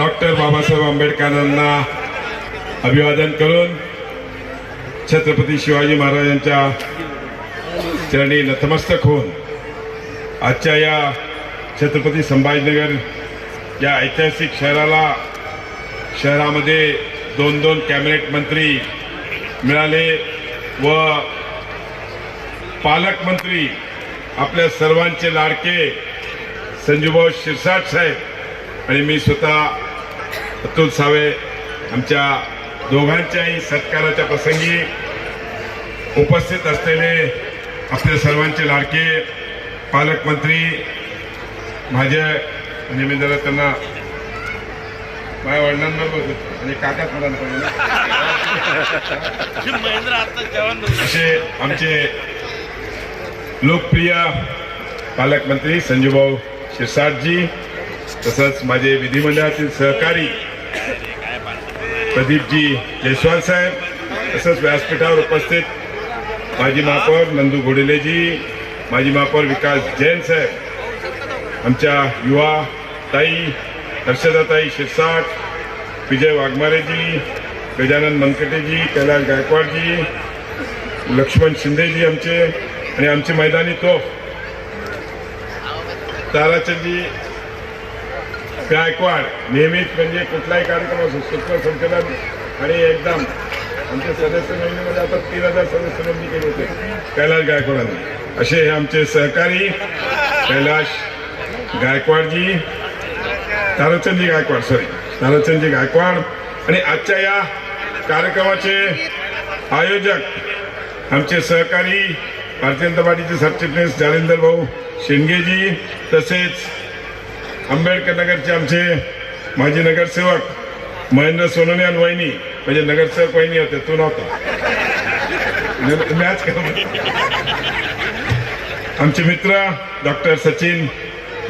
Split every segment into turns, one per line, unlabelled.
Doctor Babasaheb आंबेडकरांना अभिवादन करून छत्रपती शिवाजी महाराजांच्या चरणी नतमस्तक होऊन आजच्या या छत्रपती संभाजीनगर या ऐतिहासिक शहरामध्ये दोन कॅबिनेट मंत्री मिळाले व पालकमंत्री आपल्या सर्वांचे लाडके संजूभाऊ शिरसाट साहेब आणि मी स्वतः अतुल सावे आमच्या दोघांच्याही सत्काराच्या प्रसंगी उपस्थित असलेले आपल्या सर्वांचे लाडके पालकमंत्री माझे आणि मी जरा त्यांना माझ्या वडिलांबरोबर आणि काकाच मुलांपर्यंत असे आमचे लोकप्रिय पालकमंत्री संजूभाऊ शिरसाटजी, तसंच माझे विधिमंडळातील सहकारी प्रदीपजी जयस्वाल साहेब, तसंच व्यासपीठावर उपस्थित माजी महापौर नंदू घोडेलेजी, माजी महापौर विकास जैन साहेब, आमच्या युवा ताई हर्षदाताई शिरसाट, विजय वाघमारेजी, गजानन मनकटेजी, कैलाश गायकवाडजी, लक्ष्मण शिंदेजी आमचे, आणि आमचे मैदानी तोफ ताराचंदजी गायकवाड, नेहमीच म्हणजे कुठलाही कार्यक्रम असो सूक्ष्म संकलन आणि एकदम आमचे सदस्य नोंदणीमध्ये आता 3000 सदस्य नोंदणी केले होते कैलाश गायकवाडांनी. असे हे आमचे सहकारी कैलाश गायकवाडजी, ताराचंदजी गायकवाड आणि आजच्या या कार्यक्रमाचे आयोजक आमचे सहकारी भारतीय जनता पार्टीचे सरचिटणीस जालिंदर भाऊ शेंडगेजी, तसेच आंबेडकर नगरचे आमचे माजी नगरसेवक महेंद्र सोनोने आणि वहिनी, म्हणजे नगरसेवक वहिनी होते, तो नव्हता मॅच आमचे मित्र डॉक्टर सचिन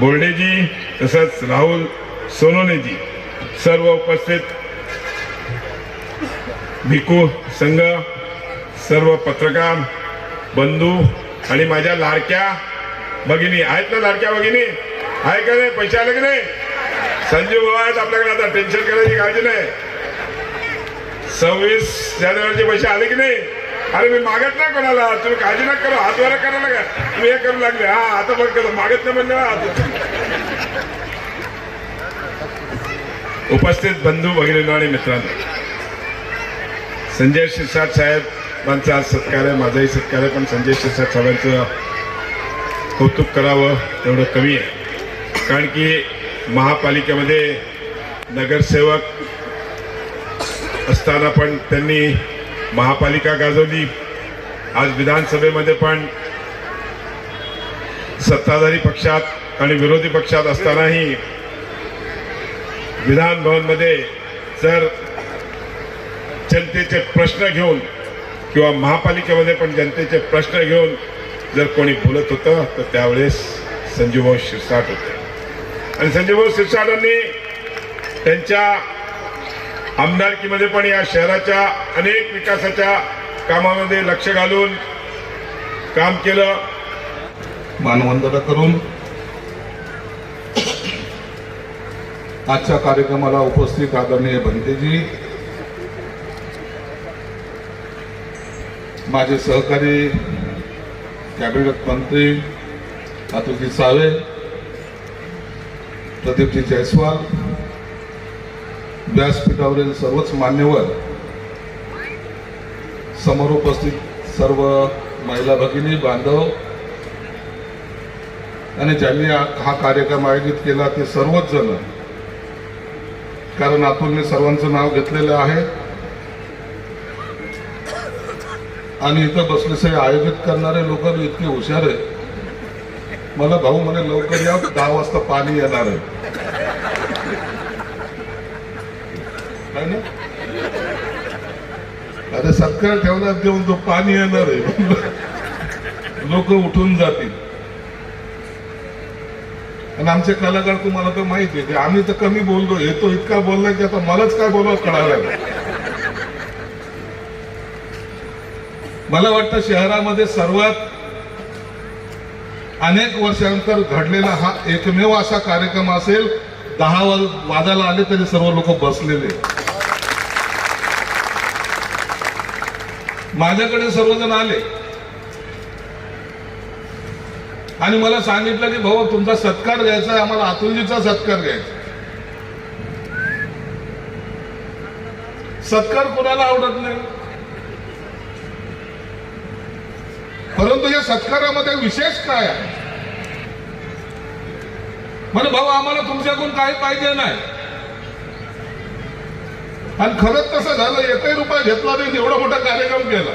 बोर्डेजी, तसंच राहुल सोनोनेजी, सर्व उपस्थित भिकू संघ, सर्व पत्रकार बंधू आणि माझ्या लाडक्या भगिनी आहेत ना, लाडक्या भगिनी आहे का नाही, पैसे आले की नाही, संजीव भाऊ आहेत आपल्याकडे, आता टेन्शन करायची काळजी नाही. 26 जानेवारीचे पैसे आले की नाही? अरे मी मागत नाही कोणाला, तुम्ही काळजी नका करू, हात वर करायला का तुम्ही हे करू लागले. हा आता बघ करू, मागत नाही म्हणजे उपस्थित बंधू भगिनींनो आणि मित्रांनो, संजय शिरसाट साहेबांचा आज सत्कार आहे, माझाही सत्कार आहे, पण संजय शिरसाट साहेबांचं कौतुक करावं तेवढं कमी आहे. कारण की महापालिकेमध्ये नगरसेवक असताना पण त्यांनी महापालिका गाजवली, आज विधानसभेमध्ये पण सत्ताधारी पक्षात आणि विरोधी पक्षात असतानाही विधान भवनमध्ये जर जनतेचे प्रश्न घेऊन किंवा महापालिकेमध्ये पण जनतेचे प्रश्न घेऊन जर कोणी बोलत होतं तर त्यावेळेस संजूभाऊ शिरसाट होते. आणि संजूभाऊ शिरसाटांनी त्यांच्या आमदारकीमध्ये पण या शहराच्या अनेक विकासाच्या कामामध्ये लक्ष घालून काम केलं.
मानवंदना करून आजच्या कार्यक्रमाला उपस्थित आदरणीय बनतेजी, माझे सहकारी कॅबिनेट मंत्री अतुलजी सावे, प्रदीपजी जयस्वाल, व्यासपीठावरील सर्वच मान्यवर, समोर उपस्थित सर्व महिला भगिनी बांधव आणि ज्यांनी हा कार्यक्रम आयोजित केला ते सर्वच जण, कारण अतुलने सर्वांचं नाव घेतलेलं आहे आणि इथं बसलेले आयोजित करणारे लोक इतके हुशार आहेत. मला भाऊ म्हणे लवकर या, 10 वाजता पाणी येणार आहे ना, आता सत्कार ठेवला देऊन तो पाणी येणार आहे, लोक उठून जातील. आणि आमचे कलाकार तुम्हाला तर माहिती आहे, आम्ही तर कमी बोललो, येतो इतका बोलला की आता मलाच काय बोलावं कळालं. मला वाटतं शहरामध्ये सर्वात अनेक वर्षानंतर घडलेला हा एकमेव असा कार्यक्रम असेल 10 वाजायला आले तरी सर्व लोक बसलेले. माझ्याकडे सर्वजण आले आणि मला सांगितलं की भाऊ तुमचा सत्कार घ्यायचा आहे, आम्हाला अतुलजीचा सत्कार घ्यायचा. सत्कार कोणाला आवडत नाही, परंतु या सत्कारामध्ये विशेष काय आहे? म्हणजे भाऊ आम्हाला तुमच्याकडून काही पाहिजे नाही. आणि खरंच तसं झालं, 1 रुपया घेतला नाही, एवढा मोठा कार्यक्रम केला.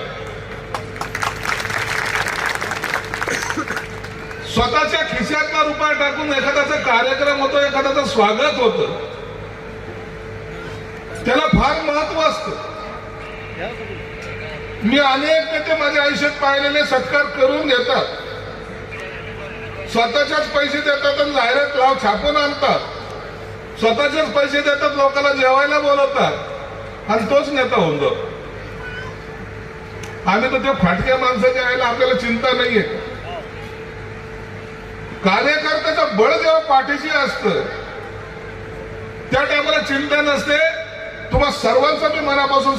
स्वतःच्या खिशातला रुपया टाकून एखाद्याचा कार्यक्रम होतो, एखाद्याचं स्वागत होतं, त्याला फार महत्व असतं. मी अनेक नेते माझ्या आयुष्यात पाहिलेले सत्कार करून घेतात, स्वतःच्याच पैसे देतात आणि जाहिरात लाव छापून आणतात, स्वतःचेच पैसे देतात, लोकांना जेवायला बोलवतात आणि तोच नेता होऊन जातो. आम्ही तर त्या फाटक्या माणसाच्या आईला आपल्याला चिंता नाहीये. कार्यकर्त्याचं बळ जेव्हा पाठीशी असतं त्या टायमाला चिंता नसते. तुम्हा सर्वांचं मी मनापासून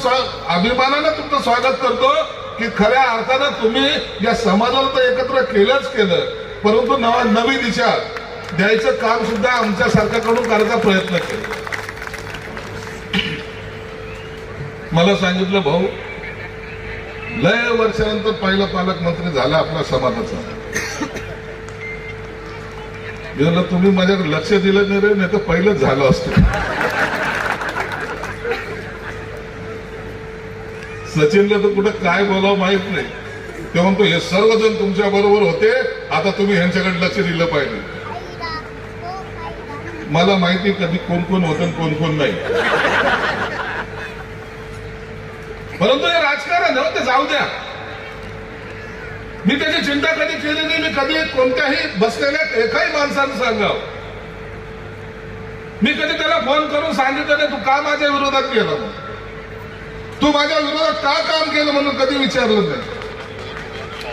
अभिमानानं तुमचं स्वागत करतो की खऱ्या अर्थानं तुम्ही या समाजाला तर एकत्र केलंच केलं, परंतु नवी दिशा द्यायचं काम सुद्धा आमच्या सरकारकडून करायचा प्रयत्न केला. मला सांगितलं भाऊ लय वर्षानंतर पहिला पालकमंत्री झाला आपल्या समाजाचा. मी म्हणलं तुम्ही माझ्याकडे लक्ष दिलं नाही रे, नाही तर पहिलंच झालं असतं. सचिनला तर कुठं काय बोलावं माहित नाही, ते म्हणतो हे सर्वजण तुमच्या बरोबर होते, आता तुम्ही ह्यांच्याकडे लक्ष दिलं पाहिजे. मला माहिती कधी कोण कोण होतं कोण कोण नाही, परंतु हे राजकारण आहे, ते जाऊ द्या. मी त्याची चिंता कधी केली नाही. मी कधी कोणत्याही बसलेल्या एकाही माणसानं सांगावं, मी कधी त्याला फोन करून सांगितलं नाही तू का माझ्या विरोधात केलं, तू माझ्या विरोधात का काम केलं म्हणून कधी विचारलं नाही.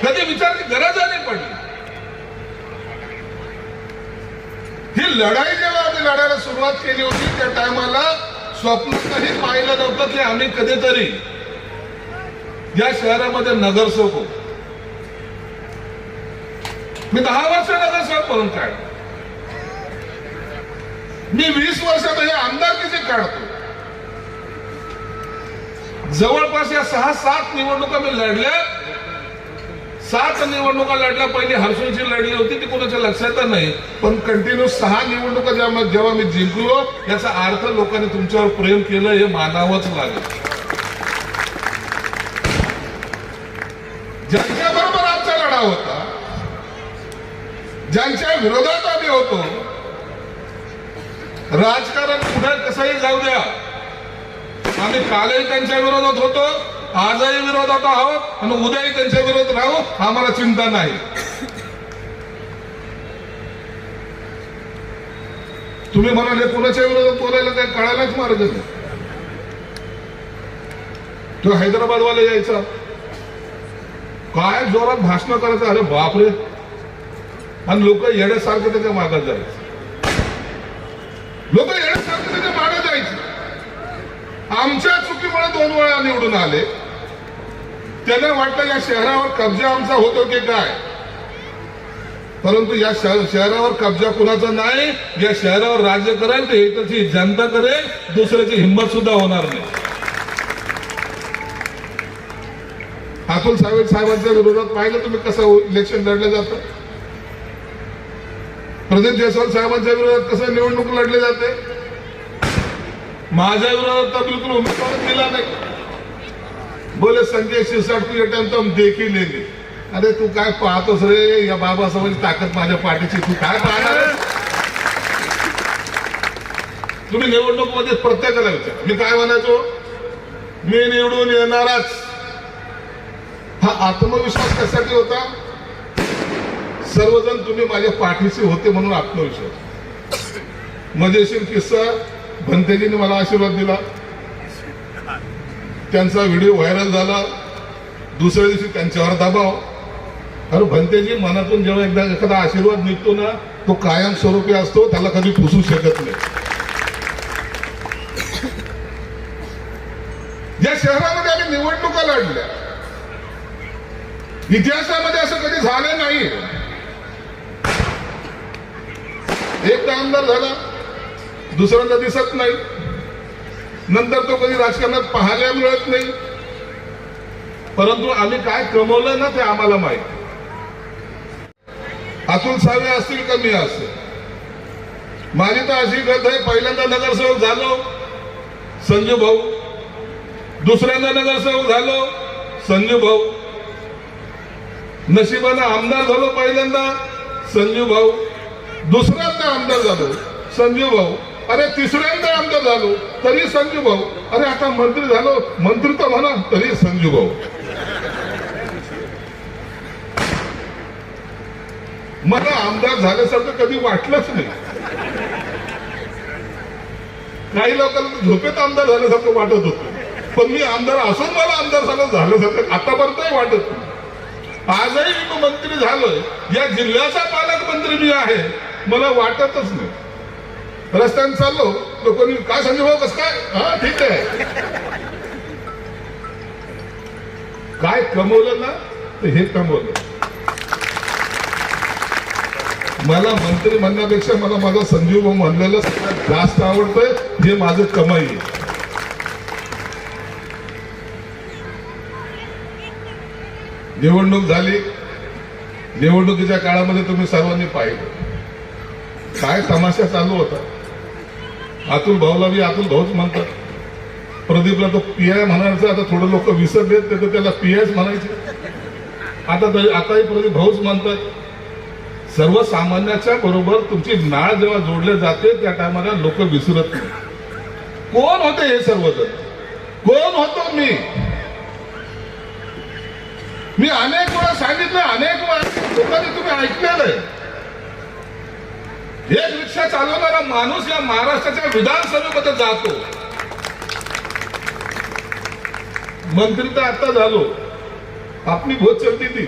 कधी विचारची गरज नाही पडली. ही लढाई जेव्हा आम्ही लढायला सुरुवात केली होती त्या टायमाला स्वप्नातही पाहिलं नव्हतं की आम्ही कधीतरी या शहरामध्ये नगरसेवक होतो. मी 10 वर्ष नगरसेवक म्हणून काढतो, मी 20 वर्षात हे आमदारकीचे काढतो. जवळपास या 6-7 निवडणुका मी लढल्या. 7 निवडणुका लढल्या. पहिली हर्सूलची लढली होती, ती कोणाच्या लक्षात नाही, पण कंटिन्यू 6 निवडणुका जेव्हा मी जिंकलो याचा अर्थ लोकांनी तुमच्यावर प्रेम केलं हे मानावंच लागेल. ज्यांच्या बरोबर आमचा लढा होता, ज्यांच्या विरोधात आम्ही होतो, राजकारण पुढे कसंही जाऊ द्या, आम्ही कालही त्यांच्या विरोधात होतो, आजही विरोधात आहोत आणि उद्याही त्यांच्या विरोधात राहू, आम्हाला चिंता नाही. तुम्ही म्हणाले कोणाच्या विरोधात बोलायला काय कळायलाच मार्ग नाही. तो हैदराबादवाला यायचा, काय जोरात भाषण करायचं, अरे बापरे, आणि लोक येण्यासारखं त्याच्या मागात जायचे. लोक येण्यासारखं त्याच्या मागे जायचे. आमच्या चुकीमुळे 2 वेळा निवडून आले. त्यांना वाटलं या शहरावर कब्जा आमचा होतो की काय, परंतु या शहरावर कब्जा कुणाचा नाही. या शहरावर राज्य करेल ते इथची जनता करेल, दुसऱ्याची हिंमत सुद्धा होणार नाही. अतुल साहेबांच्या विरोधात पाहिलं तुम्ही कसं इलेक्शन लढलं जातं. प्रदीप जयस्वाल साहेबांच्या विरोधात कसं निवडणूक लढले जाते. माझ्या विरोधात तर बिलकुल उमेदवार दिला नाही. बोले संजय शिरसाट तू टाइम तो हम देख ही लेंगे. अरे तू काय पाहतोस रे, या बाबासाहेबांची ताकद माझ्या पाठीची, तू काय पाहणार. तुम्ही निवडणूक मध्ये प्रत्येकाला विचार, मी काय म्हणायचो, मी निवडून येणारच. हा आत्मविश्वास कशासाठी होता, सर्वजण तुम्ही माझ्या पाठीशी होते म्हणून आत्मविश्वास. मजेशीर किस्सा, भंतेजींनी मला आशीर्वाद दिला, त्यांचा व्हिडिओ व्हायरल झाला. दुसऱ्या दिवशी त्यांच्यावर दबाव. अरे भंतेजी, मनातून जेव्हा एकदा एखादा आशीर्वाद निघतो ना तो कायमस्वरूपी असतो, त्याला कधी पुसू शकत नाही. ज्या शहरामध्ये आम्ही निवडणुका लढल्या, इतिहासामध्ये असं कधी झालं नाही. एकदा आमदार झाला, दुसऱ्यांदा दिसत नाही, नंतर तो कधी राजकारणात पाहायला मिळत नाही. परंतु आम्ही काय कमवलं ना ते आम्हाला माहिती. अतुल सावे असतील का मी असेल, माझी तर अशी गत आहे, पहिल्यांदा नगरसेवक झालो संजू भाऊ, दुसऱ्यांदा नगरसेवक झालो संजू भाऊ, नशिबानं आमदार झालो पहिल्यांदा संजू भाऊ, दुसऱ्यांदा आमदार झालो संजू भाऊ, अरे तिसऱ्यांदा आमदार झालो तरी संजू भाऊ, अरे आता मंत्री झालो, मंत्री तर म्हणा तरी संजू भाऊ. मला आमदार झाल्यासारखं कधी वाटलंच नाही. काही लोकांना झोपेत आमदार झाल्यासारखं वाटत होतं, पण मी आमदार असून मला आमदार झाल्यासारखं आतापर्यंतही वाटत नाही. आजही मी मंत्री झालोय, या जिल्ह्याचा पालकमंत्री मी आहे, मला वाटतच नाही. रस्त्याने चाललो लोकांनी काय संजय भाऊ कसं काय, हा ठीक आहे. काय कमवलं ना तर हे कमवलं. मला मंत्री म्हणण्यापेक्षा मला माझा संजीव भाऊ म्हणलेलं सगळ्यात जास्त आवडतंय, हे माझं कमाई आहे. निवडणूक झाली, निवडणुकीच्या काळामध्ये तुम्ही सर्वांनी पाहिलं काय तमाशा चालू होता. अतुल भाऊला बी अतुल भाऊच म्हणतात, प्रदीपला तो पीआय म्हणायचं, आता थोडं लोक विसरलेत तर त्याला पीआयच म्हणायचे. आताही प्रदीप भाऊच म्हणतात. सर्वसामान्याच्या बरोबर तुमची नाळ जेव्हा जोडले जाते त्या टायमाला लोक विसरत नाही. कोण होते हे सर्वजण, कोण होतो मी अनेक वेळा सांगितलं, अनेक वेळा लोकांनी तुम्ही ऐकलेलं आहे. एक रिक्षा चालवणारा माणूस या महाराष्ट्राच्या विधानसभेमध्ये जातो. मंत्री तर आता झालो, आपली भोज चलती ती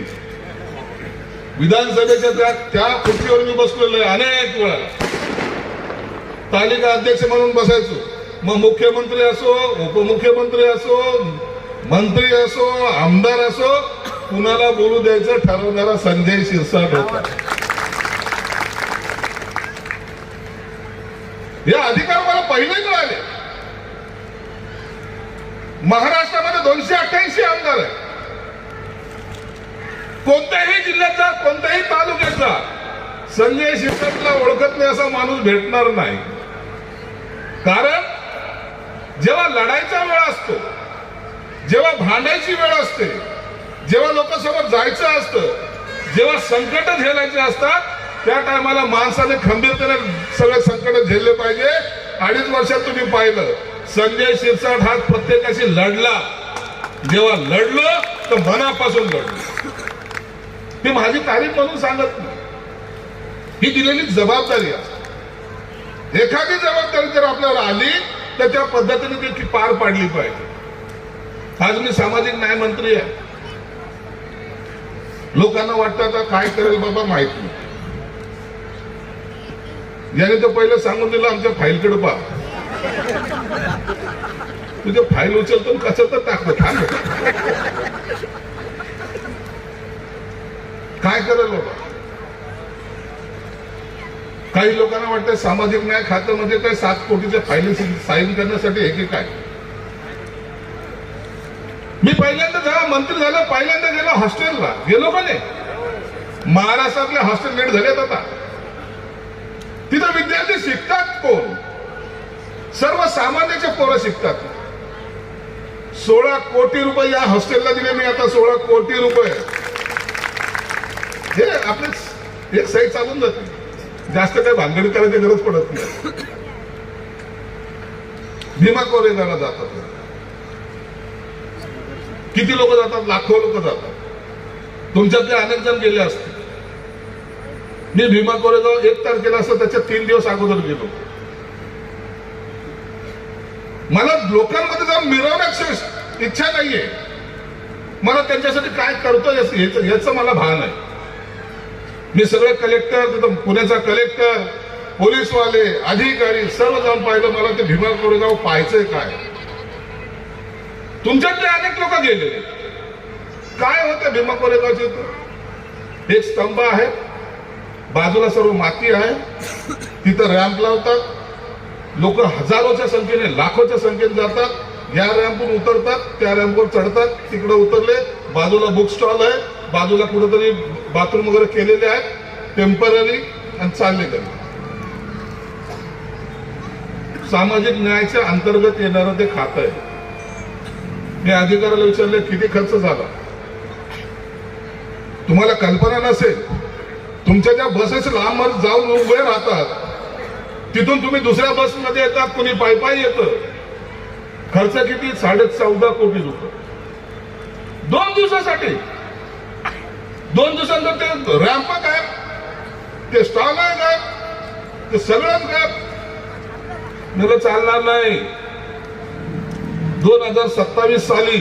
विधानसभेच्या त्या खुर्चीवर मी बसलेलो आहे. अनेक वेळा तालिका अध्यक्ष म्हणून बसायचो. मग मुख्यमंत्री असो, उपमुख्यमंत्री असो, मंत्री असो, आमदार असो, कुणाला बोलू द्यायचं ठरवणारा संजय शिरसाट होता. हे अधिकार मला पहिले मिळाले. महाराष्ट्रामध्ये 288 आमदार आहेत. कोणत्याही जिल्ह्याचा, कोणत्याही तालुक्याचा संजय शिरसाटला ओळखत नाही असा माणूस भेटणार नाही. कारण जेव्हा लढाईचा वेळ असतो, जेव्हा भांडायची वेळ असते, जेव्हा लोकांसमोर जायचं असतं, जेव्हा संकट झेलायचे असतात, त्या टायमाला माणसाने खंबीरतेने सगळे संकट झेलले पाहिजे. 2.5 वर्षात तुम्ही पाहिलं संजय शिरसाट हा प्रत्येकाशी लढला. जेव्हा लढलो तर मनापासून लढलो. ती माझी तारीफ म्हणून सांगत नाही, ही दिलेली जबाबदारी असते. एखादी जबाबदारी जर आपल्याला आली तर त्या पद्धतीने ती पार पाडली पाहिजे. आज मी सामाजिक न्याय मंत्री आहे. लोकांना वाटतं आता काय करेल बाबा माहित नाही. याने तर पहिलं सांगून दिलं आमच्या फाईलकडे पहा, तुझे फाईल उचलतो कसं तर टाकतो, थांब काय करेल बाबा. काही लोकांना वाटतं सामाजिक न्याय खातं म्हणजे काय 7 कोटीच्या फाईली साईन करण्यासाठी हे की काय. मी पहिल्यांदा जेव्हा मंत्री झालो, पहिल्यांदा गेलो हॉस्टेलला, गेलो का नाही. महाराष्ट्रातले हॉस्टेल नीट झालेत आता. तिथं विद्यार्थी शिकतात कोण, सर्वसामान्याचे पोरं शिकतात. 16 कोटी रुपये या हॉस्टेलला दिले मी आता. 16 कोटी रुपये हे आपले एक साईड चालून जाते. जास्त काही भानगडी करायची गरज पडत नाही. भीमा कोरेगावला जातात. किती लोक जातात, लाखो लोक जातात. तुमच्यातले अनेक जण गेले असते. मी भीमा कोरेगाव 1 तारखेला असतं, त्याच्या 3 दिवस अगोदर गेलो. मला लोकांमध्ये जाऊन मिरवण्याची इच्छा नाहीये. मला त्यांच्यासाठी काय करतो याचं मला भान आहे. मी सगळे कलेक्टर, तिथं पुण्याचा कलेक्टर, पोलीसवाले, अधिकारी सर्व जाऊन पाहिलं. मला ते भीमा कोरेगाव पाहायचंय काय. तुमच्यातले अनेक लोक गेले. काय होतं भीमा कोरेगावचे? एक स्तंभ आहे, बाजूला सर्व माती आहे, तिथं रॅम्प लावतात. लोक हजारोच्या संख्येने, लाखोच्या संख्येने जातात. या रॅम्पवर उतरतात, त्या रॅम्पवर चढतात, तिकडे उतरले. बाजूला बुक स्टॉल आहे, बाजूला कुठेतरी बाथरूम वगैरे केलेले आहेत टेम्पररी, आणि चालले घरी. सामाजिक न्यायाच्या अंतर्गत येणारं ते खातं आहे. मी अधिकाऱ्याला विचारले किती खर्च झाला. तुम्हाला कल्पना नसेल, तुमच्या ज्या बसेस लांब जाऊन उभे राहतात, तिथून तुम्ही दुसऱ्या बसमध्ये येतात, कोणी पायी येतं. खर्च किती? 14.5 कोटी रुपये 2 दिवसासाठी. 2 दिवसांतर ते रॅम्प काय, ते स्टॉल आहे काय, ते सगळंच काय. मला चालणार नाही. 2027 साली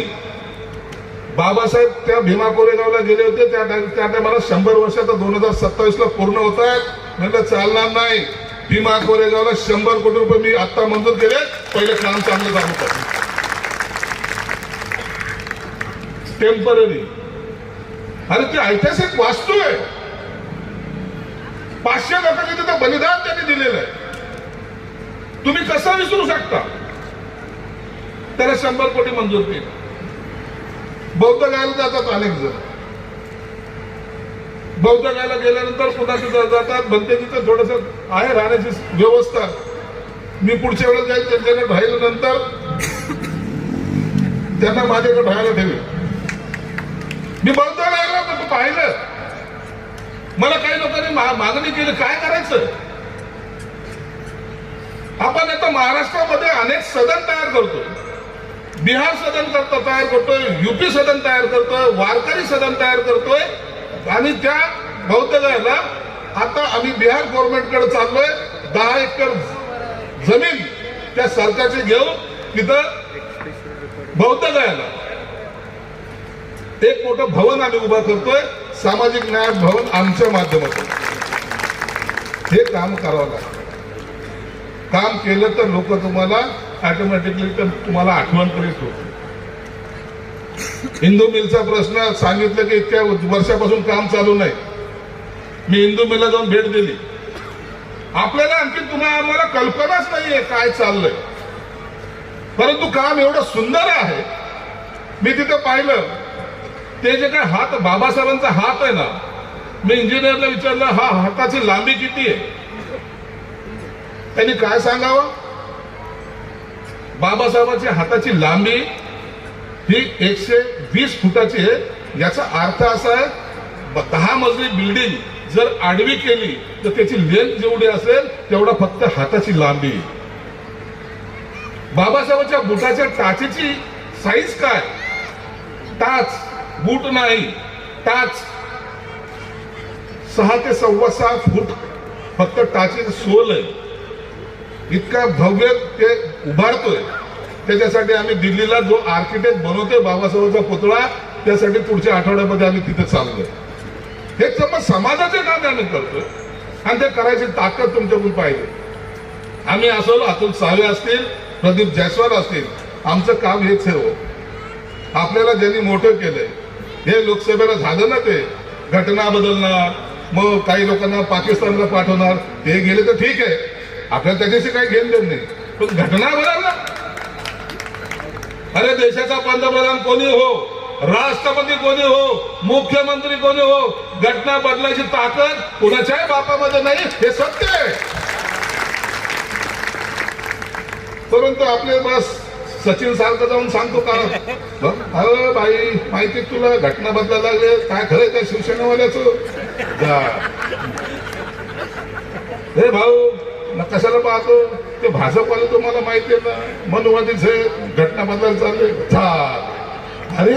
बाबासाहेब त्या भीमा कोरेगावला गेले होते. त्या टायमाला 100 वर्ष आता 2027 ला पूर्ण होत आहेत. म्हणलं चालणार नाही. भीमा कोरेगावला 100 कोटी रुपये मी आता मंजूर केले. पहिले काम चांगलं चालू कर. टेम्पररी. अरे ती ऐतिहासिक वास्तू आहे. 500 लोकांनी तिथं बलिदान त्यांनी दिलेलं आहे. तुम्ही कसं विसरू शकता? त्याला 100 कोटी मंजूर केले. बौद्ध गायला जातात अनेक जण. बौद्ध गायला गेल्यानंतर पुन्हा तिथं जातात. म्हणते तिथं थोडस आहे राहण्याची व्यवस्था. मी पुढच्या वेळेस जाईल त्यांच्याकडे राहिल्यानंतर त्यांना माझ्याकडे राहायला ठेवेल. मी बौद्ध गायला पाहिलं. मला काही लोकांनी मागणी केली, काय करायचं. आपण आता महाराष्ट्रामध्ये अनेक सदन तयार करतोय. बिहार सदन तयार करतोय, युपी सदन तयार करतोय, वारकरी सदन तयार करतोय. आणि त्या बौद्ध गायला आता आम्ही बिहार गव्हर्नमेंटकडे चाललोय. 10 एकर जमीन त्या सरकारची घेऊन तिथं बौद्ध गायला एक मोठं भवन आम्ही उभा करतोय. सामाजिक न्याय भवन आमच्या माध्यमातून. हे काम करावं लागतं. काम केलं तर लोक तुम्हाला ऑटोमॅटिकली तुम्हाला आठवण करीत होते. हिंदू मिलचा प्रश्न सांगितलं की इतक्या वर्षापासून काम चालू नाही. मी हिंदू मिलला जाऊन भेट दिली. आपल्याला आणखी आम्हाला कल्पनाच नाहीये काय चाललंय. परंतु काम एवढं सुंदर आहे. मी तिथं पाहिलं ते जे काय हात, बाबासाहेबांचा हात आहे ना, मी इंजिनियरला विचारलं हा हाताची लांबी किती आहे. त्यांनी काय सांगावं. बाबासाहेबांच्या हाताची लांबी ही 120 फुटाची आहे. याचा अर्थ असा आहे 10 मजली बिल्डिंग जर आडवी केली तर त्याची लेंथ जेवढी असेल तेवढा फक्त हाताची लांबी. बाबासाहेबांच्या बुटाच्या टाचेची साईज काय. टाच, बूट नाही, टाच 6 ते 6.25 फूट फक्त टाचेची सोल आहे. इतका भव्य ते उभारतोय. त्याच्यासाठी आम्ही दिल्लीला जो आर्किटेक्ट बनवतोय बाबासाहेबांचा पुतळा, त्यासाठी पुढच्या आठवड्यामध्ये आम्ही तिथे चाललोय. हे सर्व समाजाचे काम आम्ही करतोय आणि ते करायची ताकद तुमच्याकडून पाहिजे. आम्ही असो, अतुल सावे असतील, प्रदीप जायस्वाल असतील, आमचं काम हेच आहे. आपल्याला ज्यांनी मोठं केलंय, हे लोकसभेला झालं ना, ते घटना बदलणार, मग काही लोकांना पाकिस्तानला पाठवणार, ते गेले तर ठीक आहे, आपल्याला त्याच्याशी काही घेणं देणं नाही. पण घटना बदलणार. अरे देशाचा पंतप्रधान कोणी हो, राष्ट्रपती कोणी हो, मुख्यमंत्री कोणी हो, घटना बदलायची ताकद कुणाच्याही बापामध्ये नाही, हे सत्य आहे. परंतु आपले बस सचिन सारखं जाऊन सांगतो का, अरे बाई माहिती तुला घटना बदलायला लागले, काय खरंय त्या शिवसेनेवाल्याचं. हे भाऊ कशाला पाहतो, ते भाजपवाले तुम्हाला माहिती आहे ना, मनुवादीच आहे, घटना बदलायला चालले. अरे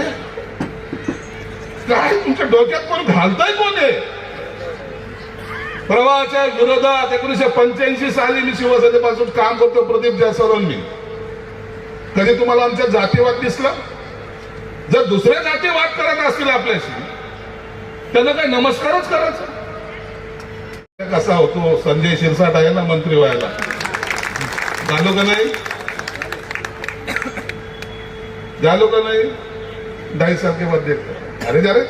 काय तुमच्या डोक्यात कोण घालताय कोण आहे. प्रवाहाच्या विरोधात 1985 साली मी शिवसेनेपासून काम करतो. प्रदीप जायस्वाल मी. कधी तुम्हाला आमच्या जातीवाद दिसला. जर दुसऱ्या जातीवाद करत असतील आपल्याशी, त्यांना काय नमस्कारच करायचा. कसा होतो. संजय शिरसाट आहे ना मंत्री व्हायला, झालो का नाही? झालो का नाही? डाई सारखे मध्ये अरे जा रे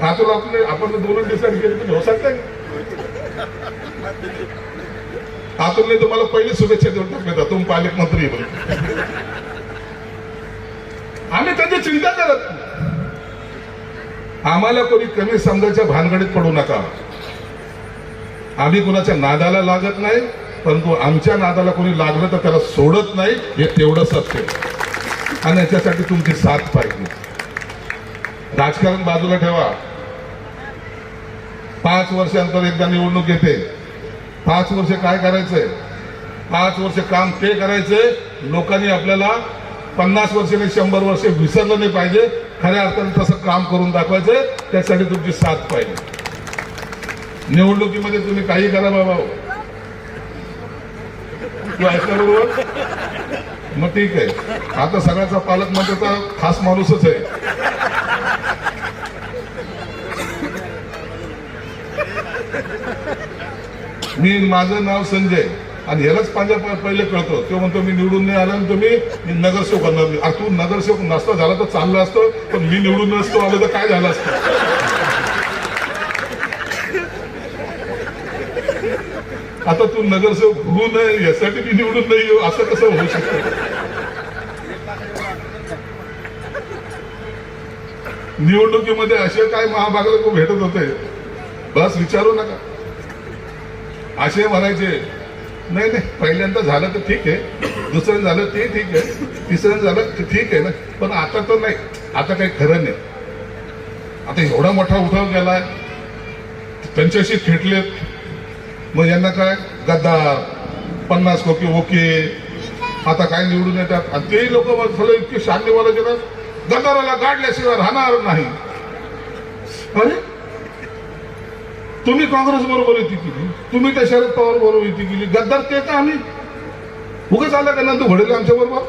आतून आपण दोन डिसाईड केले तर हो शकता आतून नाही तुम्हाला पहिले शुभेच्छा देऊन टाकले तर तुम्ही पालकमंत्री म्हणून. आम्ही त्याची चिंता करत नाही. आम्हाला कोणी कमी समजायच्या भानगडीत पडू नका. आम्ही कुणाच्या नादाला लागत नाही, परंतु आमच्या नादाला कोणी लागलं तर त्याला सोडत नाही, हे तेवढं सत्य. आणि याच्यासाठी तुमची साथ पाहिजे. राजकारण बाजूला ठेवा. 5 वर्षांतर एकदा निवडणूक येते. 5 वर्ष काय करायचंय? 5 वर्ष काम ते करायचंय. लोकांनी आपल्याला 50 वर्ष नाही 100 वर्ष विसरलं नाही पाहिजे. खऱ्या अर्थाने तसं काम करून दाखवायचंय. त्यासाठी तुमची साथ पाहिजे. निवडणुकीमध्ये तुम्ही काही करा बाबा, तू ऐकलं बरोबर? मग ठीक आहे. आता सगळ्याचा पालकमंत्र्याचा खास माणूसच आहे. माझं नाव संजय आणि यालाच माझ्या पहिले कळतो. तो म्हणतो मी निवडून नाही आला आणि तुम्ही नगरसेवक करणार नाही. तू नगरसेवक नसता झाला तर चाललं असतं, पण मी निवडून नसतो आलो तर काय झालं असतं? आता तू नगरसेवक होऊ नये यासाठी मी निवडून नाही येऊ असं कसं होऊ शकतं? निवडणुकीमध्ये असे काय महाभागला भेटत होते बस विचारू नका. असे म्हणायचे नाही नाही पहिल्यांदा झालं तर ठीक आहे, दुसऱ्यांदा झालं ते ठीक आहे, तिसऱ्यांदा झालं तर ठीक आहे ना, पण आता तर नाही. आता काही खरं नाही. आता एवढा मोठा उठाव गेलाय, त्यांच्याशी खेटलेत. मग यांना काय गद्दार 50 कोटी ओके आता काय निवडून येतात. आणि तेही लोक मग इतके शांती बोलायचे ना, गद्दाराला गाडल्याशिवाय राहणार नाही. अरे तुम्ही काँग्रेस बरोबर युती केली, तुम्ही त्या शरद पवार बरोबर युती केली, गद्दार ते का आम्ही उगाच आला का नंतर घडेल आमच्या बरोबर?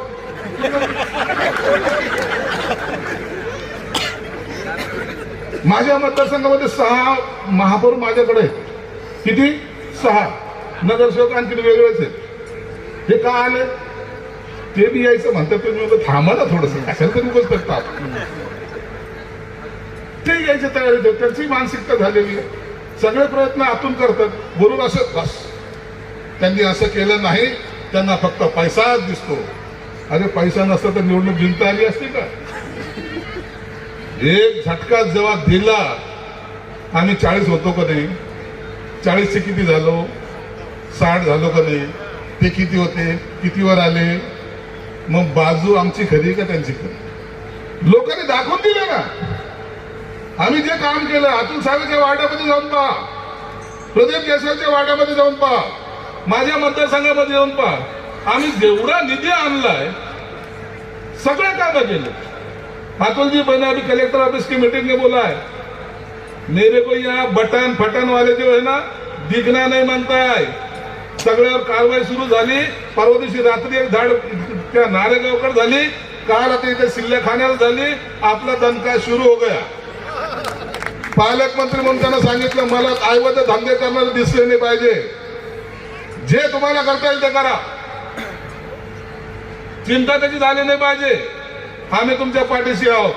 माझ्या मतदारसंघामध्ये 6 महापौर माझ्याकडे आहेत. किती? 6 नगरसेवक आणखी वेगळेच आहेत. हे का आले? ते बी यायचं म्हणतात. तुम्ही थांबा ना थोडस, कशाला तरी उगाच करतात. ते यायच्या तयारीत, त्यांची मानसिकता झालेली आहे. सगळे प्रयत्न आतून करतात. बरोबर असं बस त्यांनी असं केलं नाही, त्यांना फक्त पैसाच दिसतो. अरे पैसा नसता तर निवडणूक जिंकता आली असती का? एक झटका जेव्हा दिला, आम्ही 40 होतो का नाही? 40 चे किती झालो? 60 झालो का नाही? ते किती होते? कितीवर आले? मग बाजू आमची खरी का त्यांची खरी? लोकांनी दाखवून दिलं ना. आम्ही जे काम केलं, अतुल सावेच्या वाड्यामध्ये जाऊन पहा, प्रदीप केसरच्या वाड्यामध्ये जाऊन पहा, माझ्या मतदारसंघामध्ये जाऊन पहा. आम्ही जेवढा निधी आणलाय सगळे कामं केले. अतुल जी मैंने अभी कलेक्टर ऑफिस की मीटिंग में बोला है, मेरे को यहाँ बटन फटन वाले जो है ना दिखना नहीं मानता है. सगळ्यावर कारवाई सुरू झाली. परवा दिवशी रात्री एक झाड त्या नारेगावकर झाली. काल आता इथे सिल्लेखान्यात झाली. आपला दणका सुरू हो गया. पालकमंत्री म्हणून त्यांना सांगितलं मला ऐवज धंदे करणारे दिसले नाही पाहिजे. जे तुम्हाला करता येईल ते करा, चिंता त्याची झाली नाही पाहिजे. आम्ही तुमच्या पाठीशी आहोत.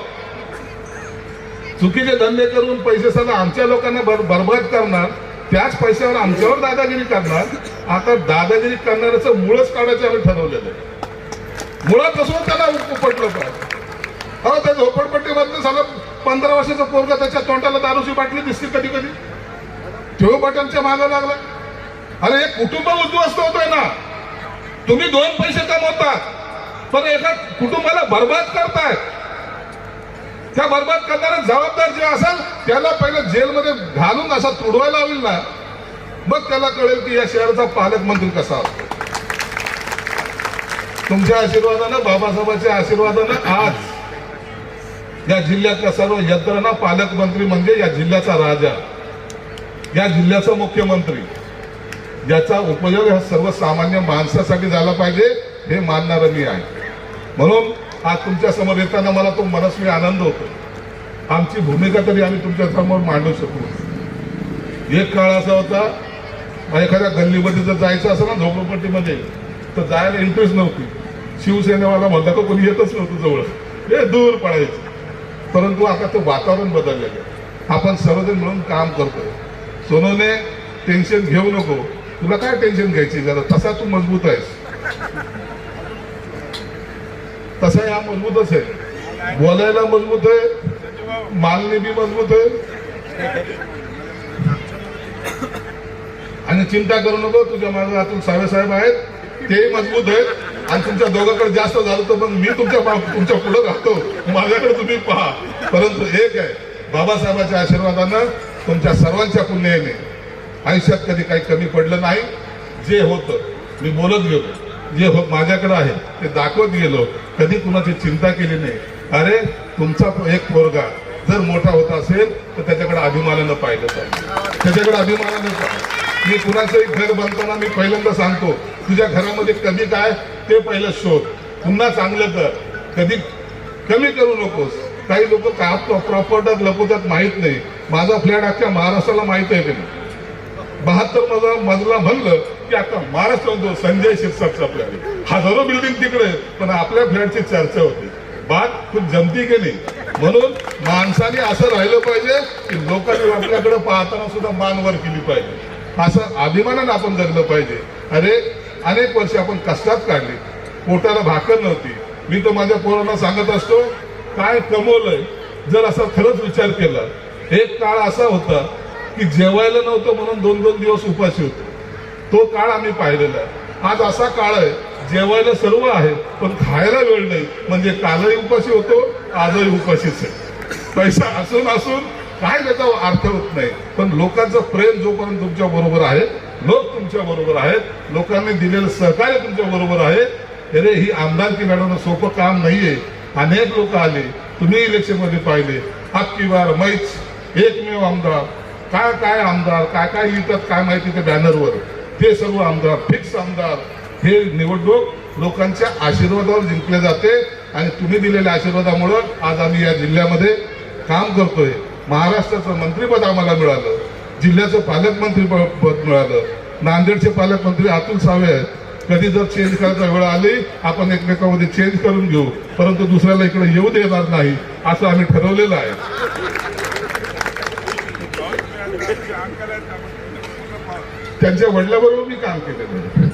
चुकीचे धंदे करून पैसे सगळं आमच्या लोकांना बरबाद करणार, त्याच पैशावर आमच्यावर दादागिरी करणार. आता दादागिरी करणाऱ्याचं मुळच काढायचं आम्ही ठरवलेलं आहे. मुळात असून त्यांना उपटलं पाहिजे. हो त्या झोपडपट्टीमधलं सगळं 15 वर्षाचा पोरगा त्याच्या तोंडाला दारूची बाटली दिसते कधी कधी, ठेव बटनच्या मागे लागला. अरे एक कुटुंब उद्ध्वस्त होतोय ना. तुम्ही 2 पैसे कमवतात पण एका कुटुंबाला बर्बाद करताय. त्या बर्बाद करणारा जबाबदार जे असेल त्याला पहिलं जेलमध्ये घालून असा तुडवायला होईल ना, मग त्याला कळेल की या शहराचा पालकमंत्री कसा असतो. तुमच्या आशीर्वादानं, बाबासाहेबांच्या आशीर्वादानं आज या जिल्ह्यातल्या सर्व यंत्रणा, पालकमंत्री म्हणजे या जिल्ह्याचा राजा, या जिल्ह्याचा मुख्यमंत्री, ज्याचा उपयोग हा सर्वसामान्य माणसासाठी झाला पाहिजे हे मानणारं मी आहे. म्हणून आज तुमच्या समोर येताना मला तो मनस्वी आनंद होतो. आमची भूमिका तरी आम्ही तुमच्या समोर मांडू शकू. एक काळ असा होता, एखाद्या गल्लीमध्ये जर जायचं असं ना झोपडपट्टीमध्ये, तर जायला इंटरेस्ट नव्हती. शिवसेनेवाला म्हणता तो कोणी येतच नव्हतं जवळ, हे दूर पडायचं. परंतु आता ते वातावरण बदललेलं आहे. आपण सर्वजण मिळून काम करतोय. सोनूने टेन्शन घेऊ नको, तुला काय टेन्शन घ्यायची जरा, तसा तू मजबूत आहेस, तसा हा मजबूतच आहे, बोलायला मजबूत आहे, मालने बी मजबूत आहे. आणि चिंता करू नको, तुझ्या मागे अतुल सावे साहेब आहेत, तेही मजबूत आहेत. आणि तुमच्या दोघांकडे जास्त झालं तर मग मी तुमच्या पुढे राहतो, माझ्याकडे तुम्ही पहा. परंतु एक आहे, बाबासाहेबांच्या आशीर्वादानं, तुमच्या सर्वांच्या पुण्याने आयुष्यात कधी काही कमी पडलं नाही. जे होतं मी बोलत गेलो, जे माझ्याकडे आहे ते दाखवत गेलो, कधी कुणाची चिंता केली नाही. अरे तुमचा एक पोरगा जर मोठा होत असेल तर त्याच्याकडे अभिमानानं पाहिलं पाहिजे, त्याच्याकडे अभिमानानं पाहिजे. मी कुणाचंही घर बांधताना मी पहिल्यांदा सांगतो, तुझ्या घरामध्ये कमी काय ते पहिलं शोध, पुन्हा चांगलं कर, कधी कमी करू नकोस. काही लोक काय प्रॉपर्टी लपवतात माहित नाही. माझा फ्लॅट अख्ख्या महाराष्ट्राला माहित आहे. त्यांनी 72 मजला म्हणलं की आता महाराष्ट्र संजय शिरसाटचा फ्लॅट, हजारो बिल्डिंग तिकडे, पण आपल्या फ्लॅटची चर्चा होती. बात खूप जमती गेली. म्हणून माणसाने असं राहिलं पाहिजे की लोकांनी आपल्याकडे पाहताना सुद्धा मान वर केली पाहिजे, असं अभिमानानं आपण जगलं पाहिजे. अरे अनेक वर्ष आपण कष्टात काढली, पोटाला भाकर नव्हती. मी तर माझ्या पोरांना सांगत असतो, काय कमवलंय जर असा खरंच विचार केला. एक काळ असा होता की जेवायला नव्हतं म्हणून 2-2 दिवस उपाशी होतो. तो काळ आम्ही पाहिलेला आहे. आज असा काळ आहे, जेवायला सर्व आहे पण खायला वेळ नाही. म्हणजे कालही उपाशी होतो, आजही उपाशीच आहे. पैसा असून काय त्याचा अर्थ होत नाही. पण लोकांचं प्रेम जोपर्यंत तुमच्या बरोबर आहे, लोक तुमच्या बरोबर आहेत, लोकांनी दिलेलं सहकार्य तुमच्या बरोबर आहे. अरे ही आमदारकी लढवणं सोपं काम नाहीये. अनेक लोक आले, तुम्ही इलेक्शन मध्ये पाहिले, अख्खी बार मैच एकमेव आमदार, काय आमदार काय लिहितात काय माहिती त्या बॅनरवर, ते सर्व आमदार फिक्स आमदार. हे निवडणूक लोकांच्या आशीर्वादावर जिंकले जाते आणि तुम्ही दिलेल्या आशीर्वादामुळं आज आम्ही या जिल्ह्यामध्ये काम करतोय. महाराष्ट्राचं मंत्रीपद आम्हाला मिळालं, जिल्ह्याचं पालकमंत्री पद मिळालं. नांदेडचे पालकमंत्री अतुल सावे आहेत. कधी जर चेंज करायचा वेळ आली, आपण एकमेकांमध्ये चेंज करून घेऊ, परंतु दुसऱ्याला इकडे येऊ देणार नाही, असं आम्ही ठरवलेलं आहे. त्यांच्या वडिलाबरोबर मी काम केलेलं.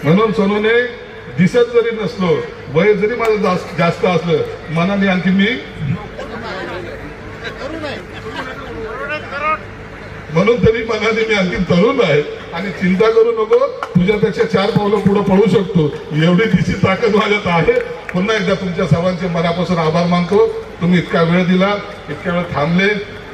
म्हणून सोनूने दिसत जरी नसलो, वय जरी माझं जास्त असलं, मनाने आणखी मी म्हणून तरी मनाने मी आणखी तरुण आहे. आणि चिंता करू नको, तुझ्यापेक्षा 4 पावलं पुढे पळू शकतो, एवढी तिची ताकद माझ्यात आहे. पुन्हा एकदा तुमच्या सर्वांचे मनापासून आभार मानतो. तुम्ही इतका वेळ दिला, इतक्या वेळ थांबले.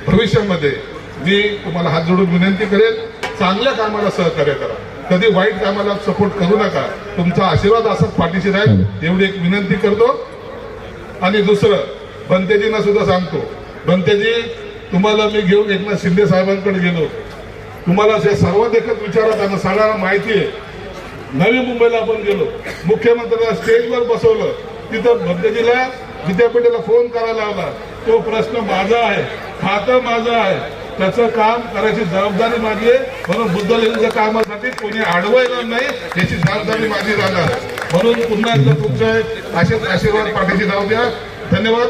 भविष्यामध्ये मी तुम्हाला हात जोडून विनंती करेन, चांगल्या कामाला सहकार्य करा, कधी वाईट कामाला सपोर्ट करू नका. तुमचा आशीर्वाद असाच पाठीशी राहील एवढी एक विनंती करतो. आणि दुसरं, बनतेजींना सुद्धा सांगतो, बनतेजी तुम्हाला मी घेऊन एकनाथ शिंदे साहेबांकडे गेलो. तुम्हाला सर्व देखत विचारत आहे, सगळ्यांना माहिती आहे. नवी मुंबईला आपण गेलो, मुख्यमंत्र्यांना स्टेजवर बसवलं, तिथं बनतेजीला विद्यापीठाला फोन करायला लावला. तो प्रश्न माझा आहे, खातं माझं आहे, त्याचं काम करायची जबाबदारी माझी आहे. म्हणून बुद्धलेखच्या कामासाठी कोणी अडवायला नाही, याची जबाबदारी माझी राहणार. म्हणून पुन्हा एकदा तुमचे असेच आशीर्वाद पाठीशी राहू द्या. धन्यवाद.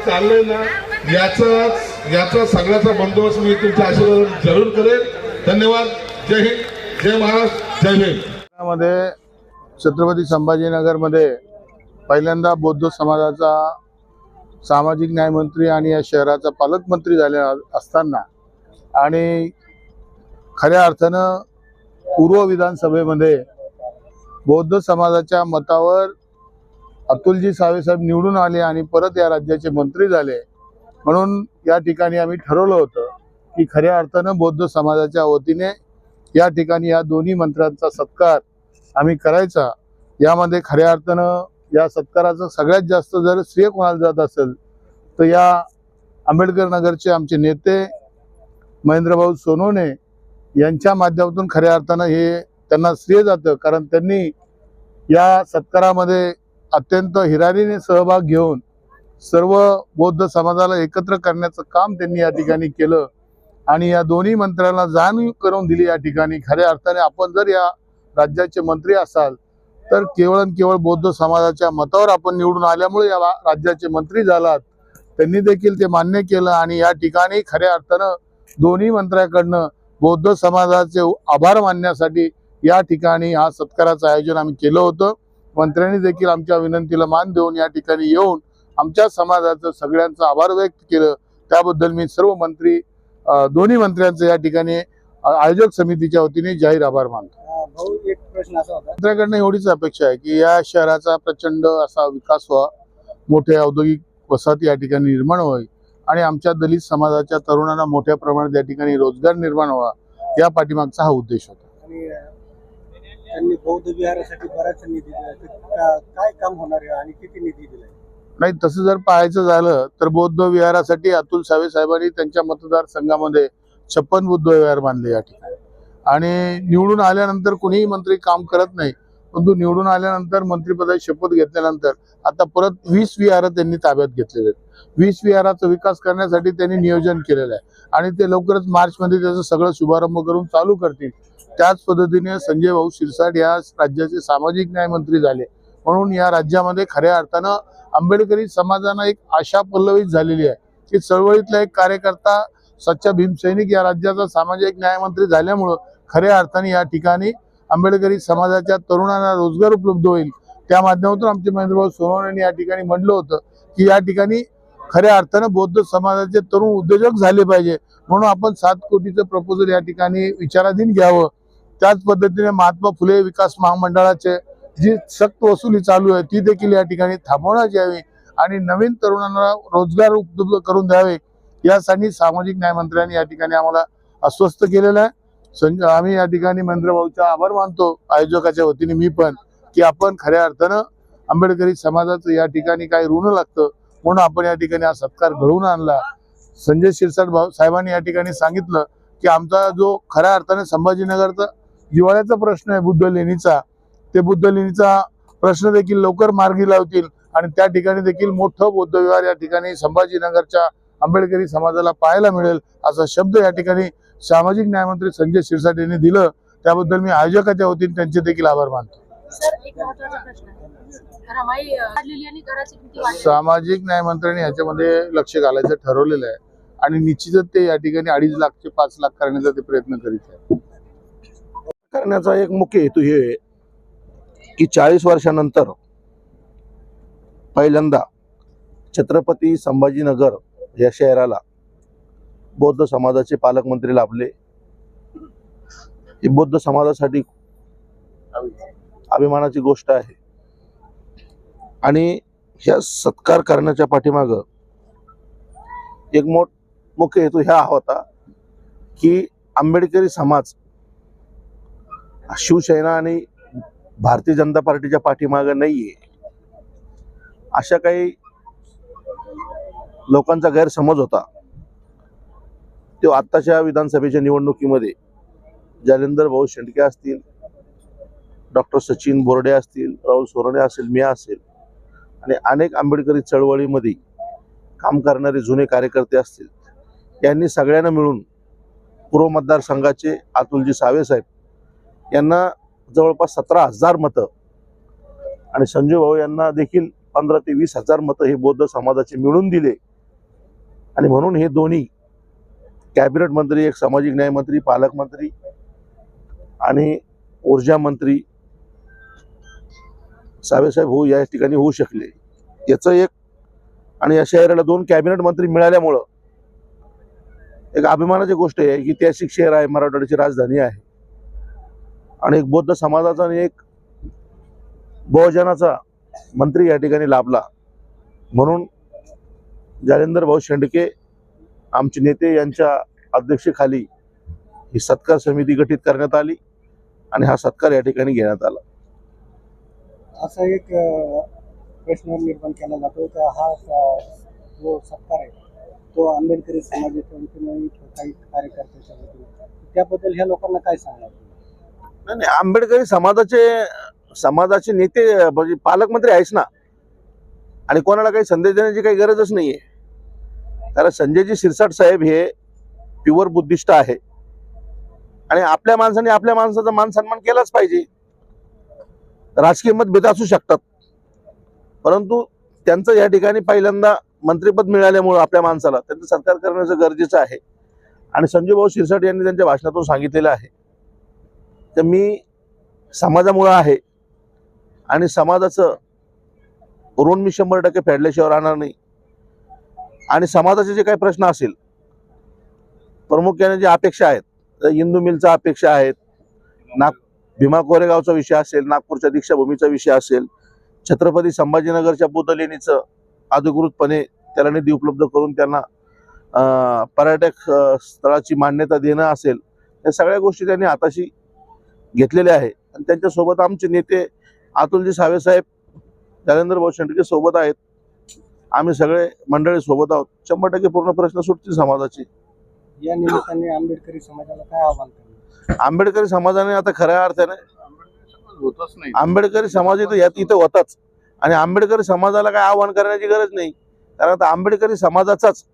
चाललंय ना, याचा सगळ्याचा बंदोबस्त मी तुमच्या आशीर्वाद जरूर करेन. धन्यवाद. जय हिंद, जय महाराष्ट्र, जय भीम.
मध्ये छत्रपती संभाजीनगरमध्ये पहिल्यांदा बौद्ध समाजाचा सामाजिक न्याय मंत्री आणि या शहराचा पालकमंत्री झाले असताना आणि खऱ्या अर्थानं पूर्व विधानसभेमध्ये बौद्ध समाजाच्या मतावर अतुलजी सावे साहेब निवडून आले आणि परत या राज्याचे मंत्री झाले. म्हणून या ठिकाणी आम्ही ठरवलं होतं की खऱ्या अर्थानं बौद्ध समाजाच्या वतीने या ठिकाणी या दोन्ही मंत्र्यांचा सत्कार आम्ही करायचा. यामध्ये खऱ्या अर्थानं या सत्काराचं सगळ्यात जास्त जर श्रेय कोणाला जात असेल तर या आंबेडकर नगरचे आमचे नेते महेंद्रभाऊ सोनवणे यांच्या माध्यमातून खऱ्या अर्थानं हे त्यांना श्रेय जातं. कारण त्यांनी या सत्कारामध्ये अत्यंत हिरारीने सहभाग घेऊन सर्व बौद्ध समाजाला एकत्र करण्याचं काम त्यांनी या ठिकाणी केलं आणि या दोन्ही मंत्र्यांना जाणीव करून दिली या ठिकाणी. खऱ्या अर्थाने आपण जर या राज्याचे मंत्री असाल तर केवळ आणि केवळ बौद्ध समाजाच्या मतावर आपण निवडून आल्यामुळे या राज्याचे मंत्री झालात. त्यांनी देखील ते मान्य केलं आणि या ठिकाणी खऱ्या अर्थानं दोन्ही मंत्र्याकडनं बौद्ध समाजाचे आभार मानण्यासाठी या ठिकाणी हा सत्काराचं आयोजन आम्ही केलं होतं. मंत्र्यांनी देखील आमच्या विनंतीला मान देऊन या ठिकाणी येऊन आमच्या समाजाचं सगळ्यांचा आभार व्यक्त केलं. त्याबद्दल मी सर्व मंत्री दोन्ही मंत्र्यांचं या ठिकाणी आयोजक समितीच्या वतीने जाहीर आभार मानतो.
भाऊ, एक प्रश्न असा होता,
मंत्र्याकडनं एवढीच अपेक्षा आहे की या शहराचा प्रचंड असा विकास व्हावा, मोठे औद्योगिक वसाहती या ठिकाणी निर्माण व्हावी आणि आमच्या दलित समाजाच्या तरुणांना मोठ्या प्रमाणात या ठिकाणी रोजगार निर्माण व्हावा, या पाठीमागचा हा उद्देश होता.
आणि त्यांनी बौद्ध विहारासाठी बराच निधी दिला, तर काय काम होणार आहे आणि किती निधी दिलाय?
नाही, तसं जर पाहायचं झालं तर बौद्ध विहारासाठी अतुल सावे साहेबांनी त्यांच्या मतदारसंघामध्ये 56 बुद्ध विहार बांधले या ठिकाणी. आणि निवडून आल्यानंतर कुणीही मंत्री काम करत नाही, परंतु निवडून आल्यानंतर मंत्रिपदाची शपथ घेतल्यानंतर आता परत 20 विहार त्यांनी ताब्यात घेतलेले आहेत. 20 विहाराचा विकास करण्यासाठी त्यांनी नियोजन केलेलं आहे आणि ते लवकरच मार्चमध्ये त्याचा सगळं शुभारंभ करून चालू करतील. त्याच पद्धतीने संजय भाऊ शिरसाट या राज्याचे सामाजिक न्याय मंत्री झाले म्हणून या राज्यामध्ये खऱ्या अर्थानं आंबेडकरी समाजानं एक आशा पल्लवित झालेली आहे की चळवळीतला एक कार्यकर्ता सच्चा भीमसैनिक या राज्याचा सामाजिक न्यायमंत्री झाल्यामुळं खऱ्या अर्थाने या ठिकाणी आंबेडकरी समाजाच्या तरुणांना रोजगार उपलब्ध होईल. त्या माध्यमातून आमचे महेंद्रभाऊ सोनवणे यांनी या ठिकाणी म्हटलं होतं की या ठिकाणी खऱ्या अर्थानं बौद्ध समाजाचे तरुण उद्योजक झाले पाहिजे म्हणून आपण 7 कोटीचं प्रपोजल या ठिकाणी विचाराधीन घ्यावं. त्याच पद्धतीने महात्मा फुले विकास महामंडळाचे जी सक्त वसुली चालू आहे ती देखील या ठिकाणी थांबवण्यात यावी आणि नवीन तरुणांना रोजगार उपलब्ध करून द्यावे यासाठी सामाजिक न्याय मंत्र्यांनी या ठिकाणी आम्हाला आश्वस्त केलेलं आहे. आम्ही या ठिकाणी महेंद्रभाऊचा आभार मानतो आयोजकाच्या वतीने मी पण की आपण खऱ्या अर्थानं आंबेडकरी समाजाचं या ठिकाणी काही ऋण लागतं म्हणून आपण या ठिकाणी हा सत्कार घडवून आणला. संजय शिरसाट भाऊ साहेबांनी या ठिकाणी सांगितलं की आमचा जो खऱ्या अर्थाने संभाजीनगरचा जिव्हाळ्याचा प्रश्न आहे बुद्ध लेणीचा, ते बुद्ध लेणीचा प्रश्न देखील लवकर मार्गी लावतील आणि त्या ठिकाणी देखील मोठं बौद्ध विहार या ठिकाणी संभाजीनगरच्या आंबेडकरी समाजाला पाहायला मिळेल असा शब्द या ठिकाणी सामाजिक न्यायमंत्री संजय शिरसाट यांनी दिलं. त्याबद्दल मी आयोजकाच्या वतीने त्यांचे देखील आभार मानतो.
सर, एक महत्त्वाचा प्रश्न आहे. रमाई वाढलेली आणि घराची किंमती वाढलेली.
सामाजिक न्यायमंत्र्यांनी ह्याच्यामध्ये लक्ष घालायचं ठरवलेलं आहे आणि निश्चितच ते या ठिकाणी 2.5 लाख ते 5 लाख करण्याचा ते प्रयत्न करीत आहे.
करण्याचा एक मुख्य हेतू हे आहे की 40 वर्षानंतर पहिल्यांदा छत्रपती संभाजीनगर या शहराला बौद्ध समाजाचे पालकमंत्री लाभले. ही बौद्ध समाजासाठी अभिमानाची गोष्ट आहे आणि ह्या सत्कार करण्याच्या पाठीमागं एक मुख्य हेतू हा होता की आंबेडकरी समाज शिवसेना आणि भारतीय जनता पार्टीच्या पाठीमागं नाहीये अशा काही लोकांचा गैरसमज होता. तो आत्ताच्या विधानसभेच्या निवडणुकीमध्ये जालिंदर भाऊ शेंडके असतील, डॉक्टर सचिन बोर्डे असतील, राहुल सोरणे असेल, मी असेल आणि अनेक आंबेडकरी चळवळीमध्ये काम करणारे जुने कार्यकर्ते असतील यांनी सगळ्यांना मिळून पूर्व मतदारसंघाचे अतुलजी सावे साहेब यांना जवळपास 17,000 मतं आणि संजय भाऊ यांना देखील 15,000 ते 20,000 मतं हे बौद्ध समाजाचे मिळून दिले आणि म्हणून हे दोन्ही कॅबिनेट मंत्री, एक सामाजिक न्याय मंत्री, पालकमंत्री आणि ऊर्जा मंत्री सावेसाहेब भाऊ या ठिकाणी होऊ शकले. याचं एक आणि या शहराला 2 कॅबिनेट मंत्री मिळाल्यामुळं एक अभिमानाची गोष्ट आहे की ऐतिहासिक शहर आहे, मराठवाड्याची राजधानी आहे आणि एक बौद्ध समाजाचा आणि एक बहुजनाचा मंत्री या ठिकाणी लाभला. म्हणून जालिंदर भाऊ शेंडके आमचे नेते यांच्या अध्यक्षतेखाली ही सत्कार समिती गठीत करण्यात आली आणि हा सत्कार या ठिकाणी घेण्यात आला.
असा एक प्रश्न निर्माण केला जातो का हा जो सत्कार आहे तो आंबेडकरी समाजाच्या वतीने काही कार्यकर्त्याच्या वतीने, त्याबद्दल ह्या लोकांना काय सांगणार?
नाही, आंबेडकरी समाजाचे नेते म्हणजे पालकमंत्री आहेच ना, आणि कोणाला काही संदेश देण्याची काही गरजच नाहीये. कारण संजयजी शिरसाट साहेब हे प्युअर बुद्धिस्ट आहे आणि आपल्या माणसाने आपल्या माणसाचा मान सन्मान केलाच पाहिजे. राजकीय मतभेद असू शकतात, परंतु त्यांचं या ठिकाणी पहिल्यांदा मंत्रिपद मिळाल्यामुळे आपल्या माणसाला त्यांचं सत्कार करण्याचं गरजेचं आहे. आणि संजय भाऊ शिरसाट यांनी त्यांच्या भाषणातून सांगितलेलं आहे की मी समाजामुळे आहे आणि समाजाचं ऋण मी 100% फेडल्याशिवाय राहणार नाही. आणि समाजाचे जे काही प्रश्न असेल, प्रामुख्याने जे अपेक्षा आहेत, इंदू मिलचा अपेक्षा आहेत, भीमा कोरेगावचा विषय असेल, नागपूरच्या दीक्षाभूमीचा विषय असेल, छत्रपती संभाजीनगरच्या बुद्धलेणीचं अधिकृतपणे त्याला निधी उपलब्ध करून त्यांना पर्यटक स्थळाची मान्यता देणं असेल, या सगळ्या गोष्टी त्यांनी हाताशी घेतलेल्या आहे. आणि त्यांच्यासोबत आमचे नेते अतुलजी सावे साहेब, जालेंद्र भाऊ शेंडके सोबत आहेत. आम्ही सगळे मंडळी सोबत आहोत. 100% पूर्ण प्रश्न सुटतील समाजाचे.
या निमित्ताने आंबेडकरी समाजाला काय आव्हान करणार?
आंबेडकरी समाजाने आता खऱ्या अर्थाने आंबेडकरी समाज इथं होताच आणि आंबेडकरी समाजाला काय आव्हान करण्याची गरज नाही. कारण आता आंबेडकरी समाजाचाच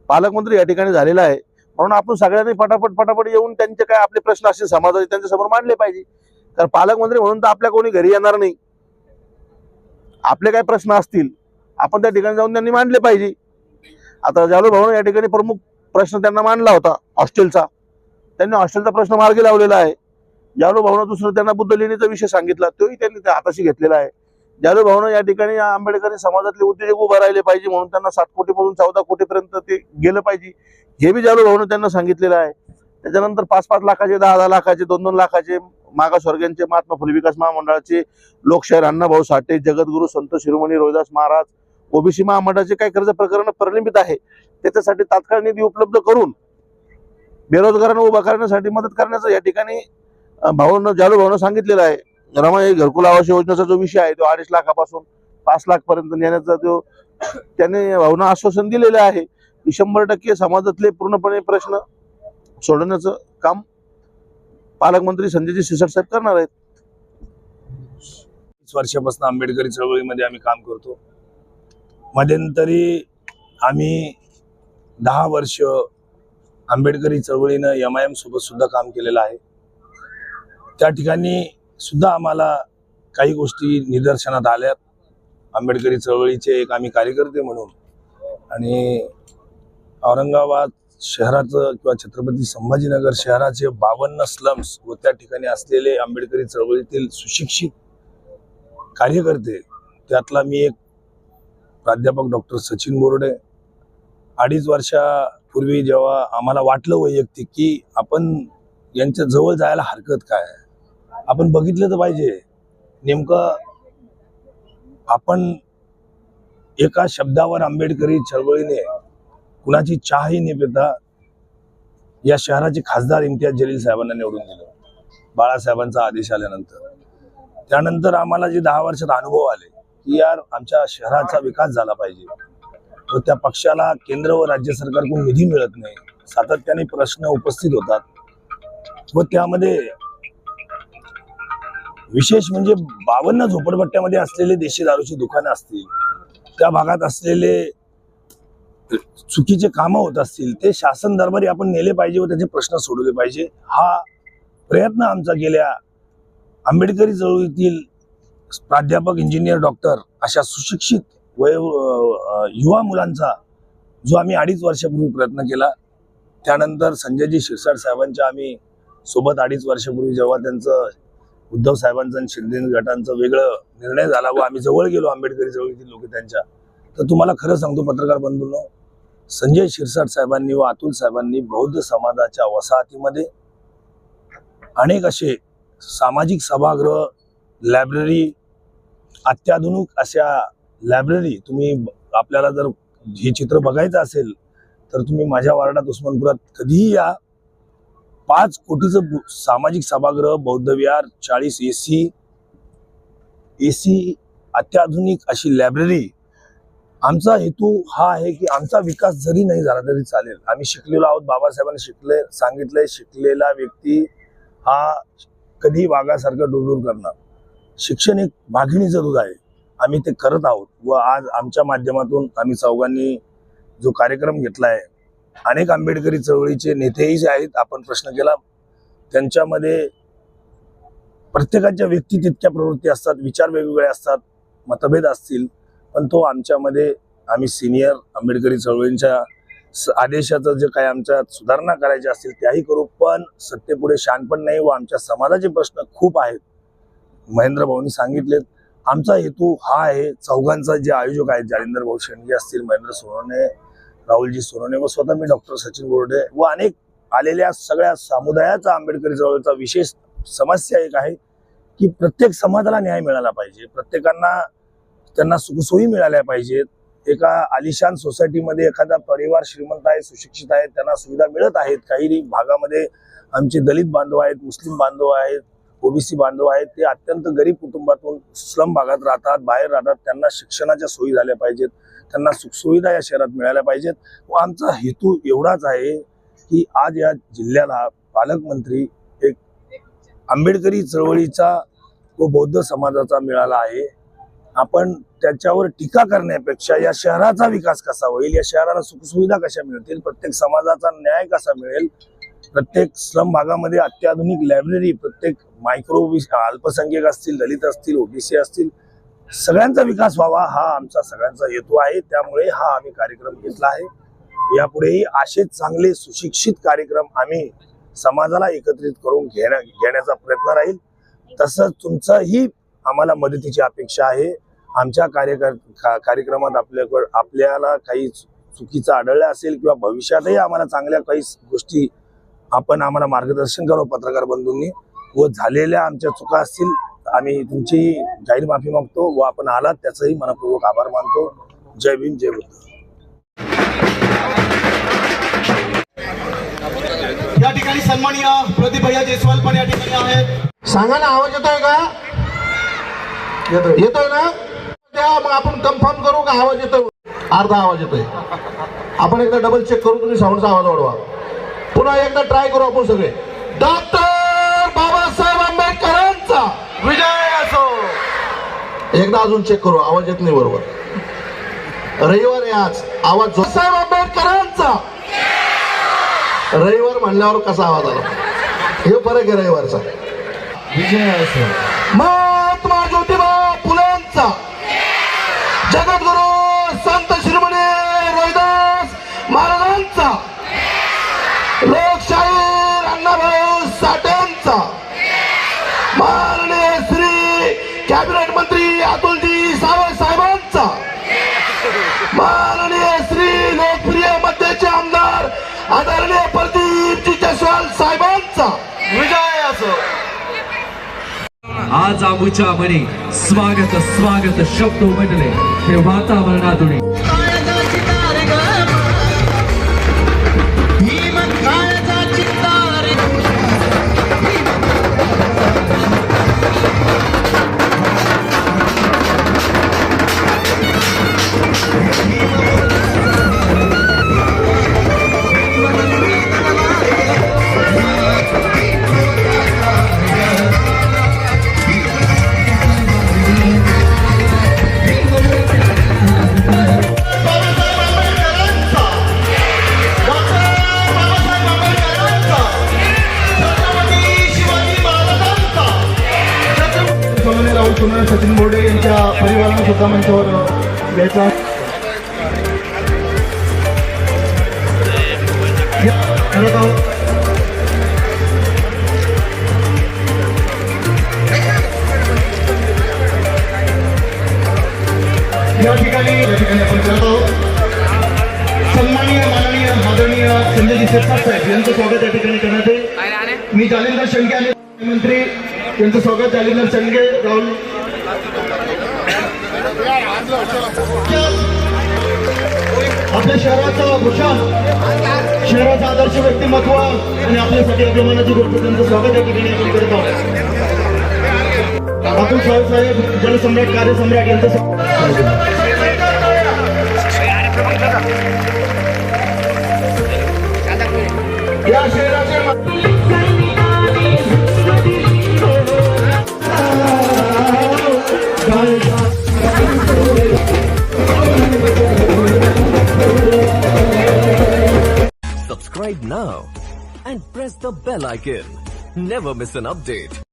पालकमंत्री या ठिकाणी झालेला आहे. म्हणून आपण सगळ्यांनी पटापट येऊन त्यांचे काय आपले प्रश्न असतील समाजाचे त्यांच्या समोर मांडले पाहिजे. कारण पालकमंत्री म्हणून तर आपल्या कोणी घरी येणार नाही. आपले काय प्रश्न असतील आपण त्या ठिकाणी जाऊन त्यांनी मांडले पाहिजे. आता जालू भाऊ या ठिकाणी प्रमुख प्रश्न त्यांना मांडला होता हॉस्टेलचा. त्यांनी हॉस्टेलचा प्रश्न मार्गी लावलेला आहे. जालू भाऊनं दुसरं त्यांना बुद्धलेणीचा विषय सांगितला, तोही त्यांनी त्या हाताशी घेतलेला आहे. जालू भाऊनं या ठिकाणी आंबेडकरी समाजातले उद्योजक उभा राहिले पाहिजे म्हणून त्यांना 7 कोटीपासून 14 कोटीपर्यंत ते गेलं पाहिजे, हे बी जालू भाऊनं त्यांना सांगितलेलं आहे. त्याच्यानंतर 5-5 लाखाचे, 10-10 लाखाचे, 2-2 लाखाचे मागासवर्गीयांचे महात्मा फुले विकास महामंडळाचे, लोकशाहीर अण्णाभाऊ साठे, जगद्गुरू संत शिरोमणी रोहिदास महाराज, ओबीसी महामंडळाचे काही कर्ज प्रकरण प्रलंबित आहे, त्याच्यासाठी तात्काळ निधी उपलब्ध करून बेरोजगारांना उभा करण्यासाठी मदत करण्याचं या ठिकाणी जालू भाऊनं सांगितलेलं आहे. रमाई घरकुल आवास योजनेचा जो विषय आहे तो 2.5 लाखापासून 5 लाख पर्यंत नेण्याचा तो त्याने भाऊनं आश्वासन दिलेलं आहे की 100% समाजातले पूर्णपणे प्रश्न सोडवण्याचं काम पालकमंत्री संजयजी शिरसाट साहेब करणार आहेत.
20 वर्षापासून आंबेडकरी चळवळीमध्ये आम्ही काम करतो. मध्यंतरी आम्ही 10 वर्ष आंबेडकरी चळवळीनं MIM सोबत सुद्धा काम केलेलं आहे. त्या ठिकाणी सुद्धा आम्हाला काही गोष्टी निदर्शनात आल्यात. आंबेडकरी चळवळीचे एक आम्ही कार्यकर्ते म्हणून आणि औरंगाबाद शहराचं किंवा छत्रपती संभाजीनगर शहराचे 52 स्लम्स व त्या ठिकाणी असलेले आंबेडकरी चळवळीतील सुशिक्षित कार्यकर्ते, त्यातला मी एक प्राध्यापक डॉक्टर सचिन बोर्डे. 2.5 वर्षापूर्वी जेव्हा आम्हाला वाटलं वैयक्तिक की आपण यांच्या जवळ जायला हरकत काय, आपण बघितलं तर पाहिजे नेमकं आपण एका शब्दावर आंबेडकरी चळवळीने कुणाची चहाही न पिता या शहराचे खासदार इम्तियाज जलील साहेबांना निवडून दिलं बाळासाहेबांचा आदेश आल्यानंतर. त्यानंतर आम्हाला जे 10 वर्षात अनुभव आले की यार आमच्या शहराचा विकास झाला पाहिजे व त्या पक्षाला केंद्र व राज्य सरकारकडून निधी मिळत नाही, सातत्याने प्रश्न उपस्थित होतात व त्यामध्ये विशेष म्हणजे 52 झोपडपट्ट्यामध्ये असलेले देशी दारूची दुकानं असतील, त्या भागात असलेले चुकीचे कामं होत असतील, ते शासन दरबारी आपण नेले पाहिजे व त्याचे प्रश्न सोडवले पाहिजे. हा प्रयत्न आमचा गेल्या आंबेडकरी चळवळीतील प्राध्यापक, इंजिनियर, डॉक्टर अशा सुशिक्षित युवा मुलांचा जो आम्ही 2.5 वर्षापूर्वी प्रयत्न केला. त्यानंतर संजयजी शिरसाट साहेबांच्या आम्ही सोबत 2.5 वर्षापूर्वी जेव्हा त्यांचं उद्धव साहेबांचं आणि शिंदे गटांचं वेगळं निर्णय झाला व आम्ही जवळ गेलो आंबेडकरी चळवळीतील लोक त्यांच्या, तर तुम्हाला खरं सांगतो पत्रकार बंधूंनो, संजय शिरसाट साहेबांनी व अतुल साहेबांनी बौद्ध समाजाच्या वसाहतीमध्ये अनेक असे सामाजिक सभागृह, लायब्ररी, अत्याधुनिक अशा लायब्ररी, तुम्ही आपल्याला जर हे चित्र बघायचं असेल तर तुम्ही माझ्या वार्डात उस्मानपुरात कधीही या. 5 कोटीचं सामाजिक सभागृह, बौद्ध विहार, 40 AC अत्याधुनिक अशी लायब्ररी. आमचा हेतू हा आहे की आमचा विकास जरी नाही झाला तरी चालेल. आम्ही शिकलेलो आहोत, बाबासाहेबांनी सांगितलंय शिकलेला व्यक्ती हा कधी वाघासारखं डुरडुर करणार. शिक्षण एक वाघिणीचं दूध आहे. आम्ही ते करत आहोत व आज आमच्या माध्यमातून आम्ही चौघांनी जो कार्यक्रम घेतला आहे, अनेक आंबेडकरी चळवळीचे नेतेही जे आहेत, आपण प्रश्न केला, त्यांच्यामध्ये प्रत्येकाच्या व्यक्ती तितक्या प्रवृत्ती असतात, विचार वेगवेगळे असतात, मतभेद असतील, पण तो आमच्यामध्ये आम्ही सिनियर आंबेडकरी चळवळींच्या आदेशाचं जे काही आमच्यात सुधारणा करायच्या असतील त्याही करू, पण सत्तेपुढे शहाणपण नाही व आमच्या समाजाचे प्रश्न खूप आहेत. महेंद्र भाऊंनी सांगितलेत. आमचा हेतू हा आहे, चौघांचा जे आयोजक आहेत, जालिंदर भाऊ शेंडगे असतील, महेंद्र सोनवणे, राहुलजी सोनवणे व स्वतः मी डॉक्टर सचिन बोर्डे व अनेक आलेल्या सगळ्या समुदायाचा आंबेडकरी चळवळीचा विशेष समस्या एक आहे की प्रत्येक समाजाला न्याय मिळाला पाहिजे, प्रत्येकांना त्यांना सुखसोयी मिळाल्या पाहिजेत. एका आलिशान सोसायटीमध्ये एखादा परिवार श्रीमंत आहे, सुशिक्षित आहे, त्यांना सुविधा मिळत आहेत. काही भागामध्ये आमचे दलित बांधव आहेत, मुस्लिम बांधव आहेत, ओबीसी बांधव आहेत, ते अत्यंत गरीब कुटुंबातून स्लम भागात राहतात, बाहेर राहतात. त्यांना शिक्षणाच्या सोयी झाल्या पाहिजेत, त्यांना सुखसुविधा या शहरात मिळाल्या पाहिजेत. व आमचा हेतू एवढाच आहे की आज या जिल्ह्याला पालकमंत्री एक आंबेडकरी चळवळीचा व बौद्ध समाजाचा मिळाला आहे. आपण त्याच्यावर टीका करण्यापेक्षा या शहराचा विकास कसा होईल, या शहराला सुखसुविधा कशा मिळतील, प्रत्येक समाजाचा न्याय कसा मिळेल, प्रत्येक स्लम भागामध्ये अत्याधुनिक लायब्ररी, प्रत्येक मायक्रो अल्पसंख्याक असतील, दलित असतील, ओबीसी असतील, सगळ्यांचा विकास व्हावा हा आमचा सगळ्यांचा हेतू आहे. त्यामुळे हा आम्ही कार्यक्रम घेतला आहे. यापुढेही असेच चांगले सुशिक्षित कार्यक्रम आम्ही समाजाला एकत्रित करून घेण्याचा प्रयत्न राहील. तसंच तुमचाही आम्हाला मदतीची अपेक्षा आहे. आमच्या कार्यक्रमात आपल्याला काही चुकीचं आढळलं असेल किंवा भविष्यातही आम्हाला चांगल्या काही गोष्टी आपण आम्हाला मार्गदर्शन करावं पत्रकार बंधूंनी, व झालेल्या आमच्या चुका असतील आम्ही तुमची जाहीर माफी मागतो व आपण आलात त्याचाही मनपूर्वक आभार मानतो. जय भीम, जय बुद्ध.
या ठिकाणी सन्माननीय प्रदीप भैया जयस्वाल पण या ठिकाणी आहेत.
सांगा ना, आवाज येतोय का? येतोय ना? त्या मग आपण कन्फर्म करू का आवाज येतोय? अर्धा आवाज येतोय. आपण एकदा डबल चेक करू, तुम्ही साऊंडचा आवाज वाढवा. पुन्हा एकदा ट्राय करू आपण सगळे. डॉक्टर बाबासाहेब आंबेडकरांचा
विजय असो.
एकदा अजून चेक करू, आवाज येत नाही बरोबर. रविवार आहे आज, आवाज साहेब आंबेडकरांचा. रविवार म्हणल्यावर कसा आवाज आला, हे फरक आहे रविवारचा.
विजय असो.
महात्मा ज्योतिबा फुलेंचा. जगद्गुरु संत शिरोमणी रोहिदास महाराजांचा. लोकशाहीर अण्णाभाऊ साठेंचा. माननीय श्री कॅबिनेट मंत्री अतुलजी सावंत साहेबांचा. माननीय श्री लोकप्रिय मध्यचे आमदार आदरणीय प्रदीपजी जयस्वाल साहेबांचा.
विजय असो.
आज आमच्या मनी स्वागत स्वागत शब्द उमटले हे वातावरणातून.
सचिन बोर्डे यांच्या परिवाराने सुद्धा मंचावर घ्यायचा. या ठिकाणी आपण करत आहोत. सन्माननीय माननीय आदरणीय संजयजी शिरसाट साहेब यांचं स्वागत या ठिकाणी करण्यात येईल. मी जालिंदर शेंडगे आणि मंत्री यांचं स्वागत. जालिंदर शेंडगे, राहुल आपल्या शहराचा भूषण, शहराचं आदर्श व्यक्तिमत्व आणि आपल्यासाठी अभिमानाची गोष्ट त्यांचं स्वागत या ठिकाणी आपण करत आहोत. अतुल साहेब जनसम्राट, कार्यसम्राट यांचं या शहराचे
subscribe now and press the bell icon. Never miss an update.